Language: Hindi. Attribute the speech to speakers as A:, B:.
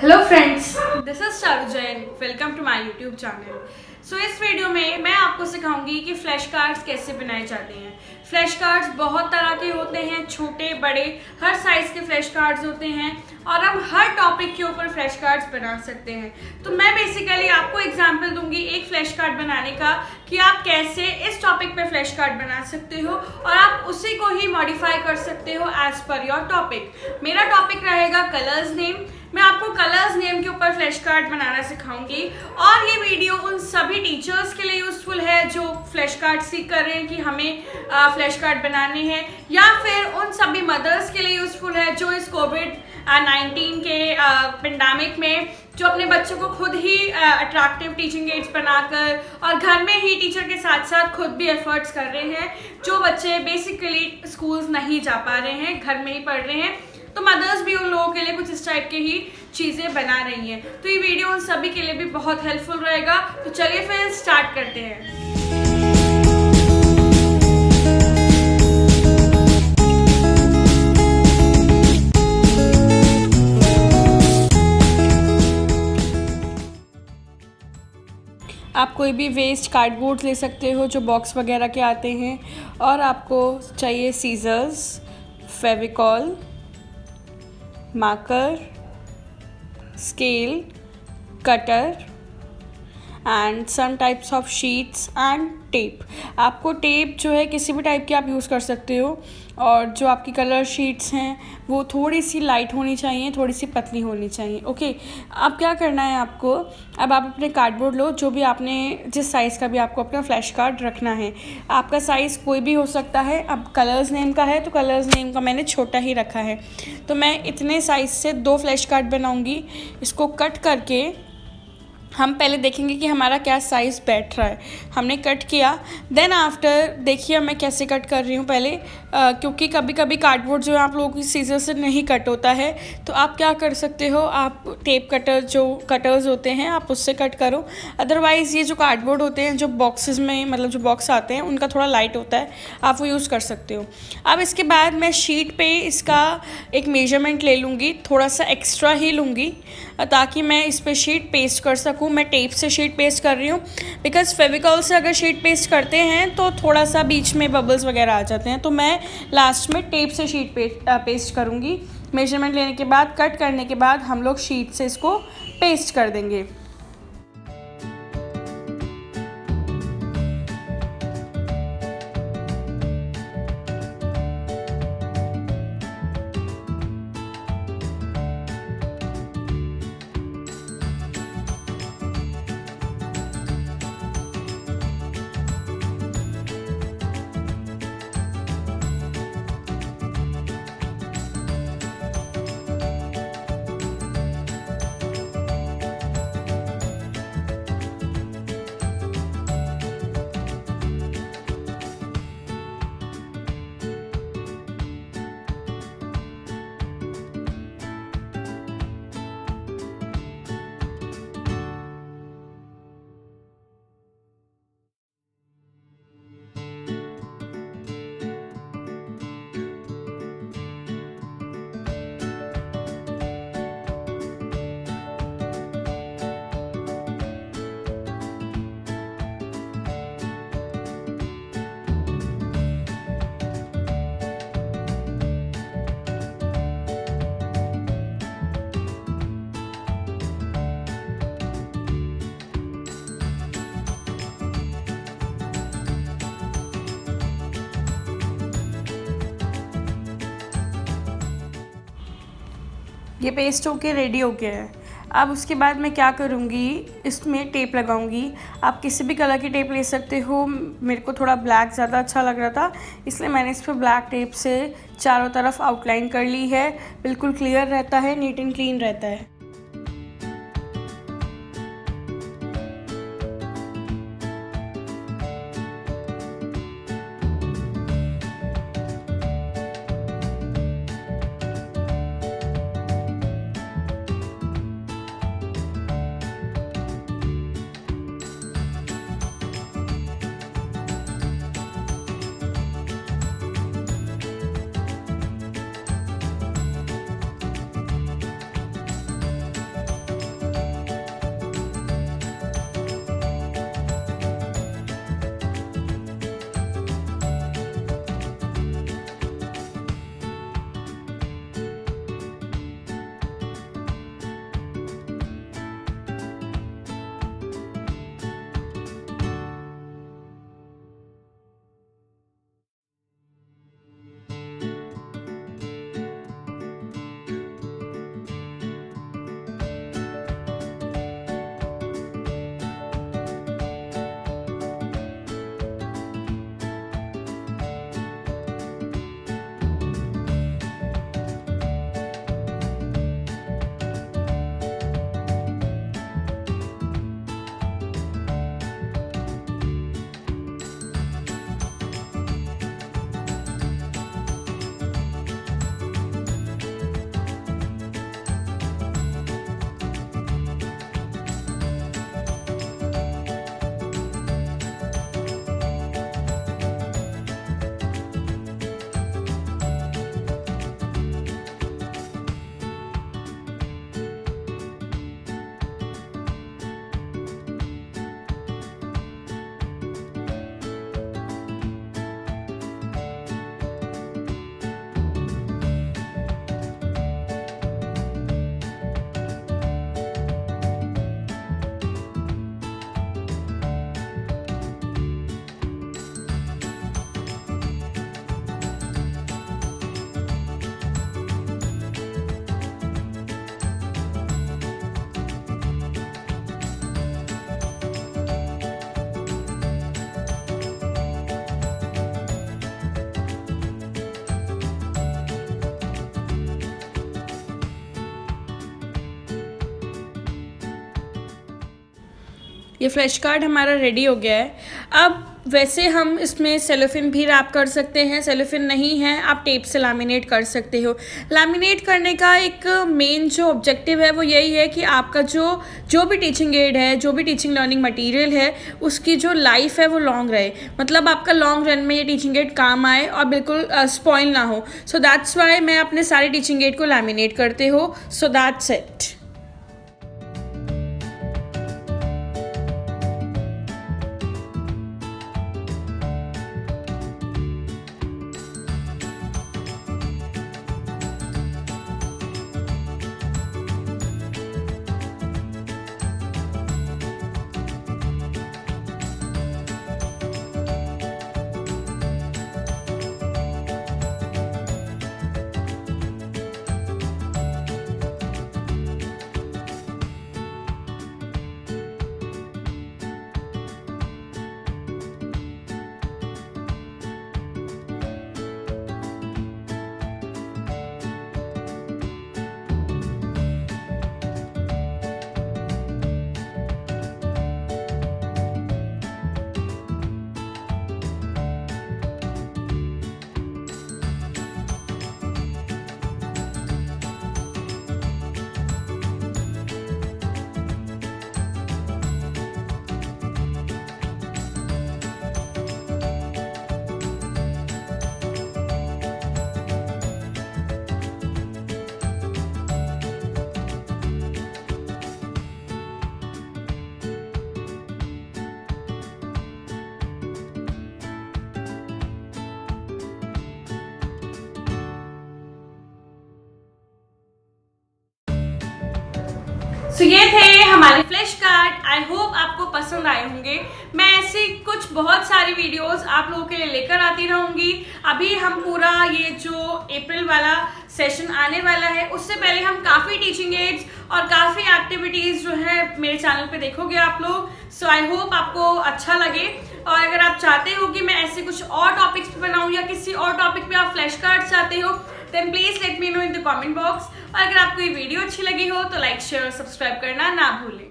A: Hello friends, this is Charu Jain. Welcome to my YouTube channel. So इस वीडियो में मैं आपको सिखाऊंगी कि फ्लैश कार्ड्स कैसे बनाए जाते हैं। फ्लैश कार्ड्स बहुत तरह के होते हैं, छोटे बड़े हर साइज के फ्लैश कार्ड्स होते हैं और हम हर टॉपिक के ऊपर फ्लैश कार्ड्स बना सकते हैं। तो मैं बेसिकली आपको एग्जांपल दूंगी एक फ्लैश कार्ड बनाने का कि आप कैसे इस टॉपिक पे फ्लैश कार्ड बना सकते हो और आप उसी को ही मॉडिफाई कर सकते हो एज पर योर टॉपिक। मेरा टॉपिक रहेगा कलर्स नेम। मैं आपको कलर्स नेम के ऊपर फ्लैश कार्ड बनाना सिखाऊंगी और ये वीडियो उन सभी टीचर्स के लिए यूज़फुल है जो फ्लैश कार्ड सीख कर रहे हैं कि हमें फ्लैश कार्ड बनाने हैं, या फिर उन सभी मदर्स के लिए यूज़फुल है जो इस कोविड-19 के पेंडेमिक में जो अपने बच्चों को खुद ही अट्रैक्टिव टीचिंग एड्स बनाकर और घर में ही टीचर के साथ साथ खुद भी एफर्ट्स कर रहे हैं। जो बच्चे बेसिकली स्कूल्स नहीं जा पा रहे हैं, घर में ही पढ़ रहे हैं, तो मदर्स भी उन लोगों के लिए कुछ इस टाइप की ही चीज़ें बना रही हैं। तो ये वीडियो उन सभी के लिए भी बहुत हेल्पफुल रहेगा। तो चलिए फिर स्टार्ट करते हैं। आप कोई भी वेस्ट कार्डबोर्ड ले सकते हो जो बॉक्स वगैरह के आते हैं, और आपको चाहिए scissors, Fevicol, marker, scale, cutter and some types of sheets and tape. आपको टेप जो है किसी भी टाइप की आप यूज़ कर सकते हो, और जो आपकी कलर शीट्स हैं वो थोड़ी सी लाइट होनी चाहिए, थोड़ी सी पतली होनी चाहिए। ओके, अब क्या करना है आपको, अब आप अपने कार्डबोर्ड लो, जो भी आपने जिस साइज़ का भी आपको अपना फ्लैश कार्ड रखना है। आपका साइज़ कोई भी हो सकता है। अब कलर्स नेम का है तो कलर्स नेम का मैंने छोटा ही रखा है, तो मैं इतने साइज़ से 2 फ्लैश कार्ड बनाऊँगी। इसको कट करके हम पहले देखेंगे कि हमारा क्या साइज़ बैठ रहा है। हमने कट किया, देन आफ्टर देखिए मैं कैसे कट कर रही हूँ पहले, क्योंकि कभी कभी कार्डबोर्ड जो है आप लोगों की सीजर से नहीं कट होता है, तो आप क्या कर सकते हो, आप टेप कटर जो कटर्स होते हैं आप उससे कट करो। अदरवाइज़ ये जो कार्डबोर्ड होते हैं जो बॉक्सेस में, मतलब जो बॉक्स आते हैं उनका थोड़ा लाइट होता है, आप वो यूज़ कर सकते हो। अब इसके बाद मैं शीट पे इसका एक मेजरमेंट ले लूँगी, थोड़ा सा एक्स्ट्रा ही लूँगी ताकि मैं इस पर शीट पेस्ट कर सकूँ। मैं टेप से शीट पेस्ट कर रही हूँ बिकॉज़ फेविकॉल से अगर शीट पेस्ट करते हैं तो थोड़ा सा बीच में बबल्स वगैरह आ जाते हैं, तो मैं लास्ट में टेप से शीट पेस्ट करूँगी। मेजरमेंट लेने के बाद, कट करने के बाद हम लोग शीट से इसको पेस्ट कर देंगे। ये पेस्ट होके रेडी हो गया है। अब उसके बाद मैं क्या करूँगी, इसमें टेप लगाऊँगी। आप किसी भी कलर की टेप ले सकते हो। मेरे को थोड़ा ब्लैक ज़्यादा अच्छा लग रहा था, इसलिए मैंने इस पर ब्लैक टेप से चारों तरफ आउटलाइन कर ली है। बिल्कुल क्लियर रहता है, नीट एंड क्लीन रहता है। ये फ्लैश कार्ड हमारा रेडी हो गया है। अब वैसे हम इसमें सेलोफिन भी रैप कर सकते हैं, सेलोफिन नहीं है आप टेप से लैमिनेट कर सकते हो। लैमिनेट करने का एक मेन जो ऑब्जेक्टिव है वो यही है कि आपका जो भी टीचिंग एड है, जो भी टीचिंग लर्निंग मटेरियल है, उसकी जो लाइफ है वो लॉन्ग रहे, मतलब आपका लॉन्ग रन में ये टीचिंग एड काम आए और बिल्कुल स्पॉइल ना हो। सो दैट्स वाई मैं अपने सारे टीचिंग एड को लैमिनेट करते हो। So that's it. सो ये थे हमारे फ्लैश कार्ड। आई होप आपको पसंद आए होंगे। मैं ऐसी कुछ बहुत सारी वीडियोस आप लोगों के लिए लेकर आती रहूंगी। अभी हम पूरा ये जो अप्रैल वाला सेशन आने वाला है उससे पहले हम काफ़ी टीचिंग एड्स और काफ़ी एक्टिविटीज़ जो है मेरे चैनल पे देखोगे आप लोग। सो आई होप आपको अच्छा लगे, और अगर आप चाहते हो कि मैं ऐसे कुछ और टॉपिक्स पे बनाऊँ या किसी और टॉपिक पे आप फ्लैश कार्ड चाहते हो, then please let me know in the comment box. और अगर आपको ये वीडियो अच्छी लगी हो तो लाइक शेयर और सब्सक्राइब करना ना भूलें।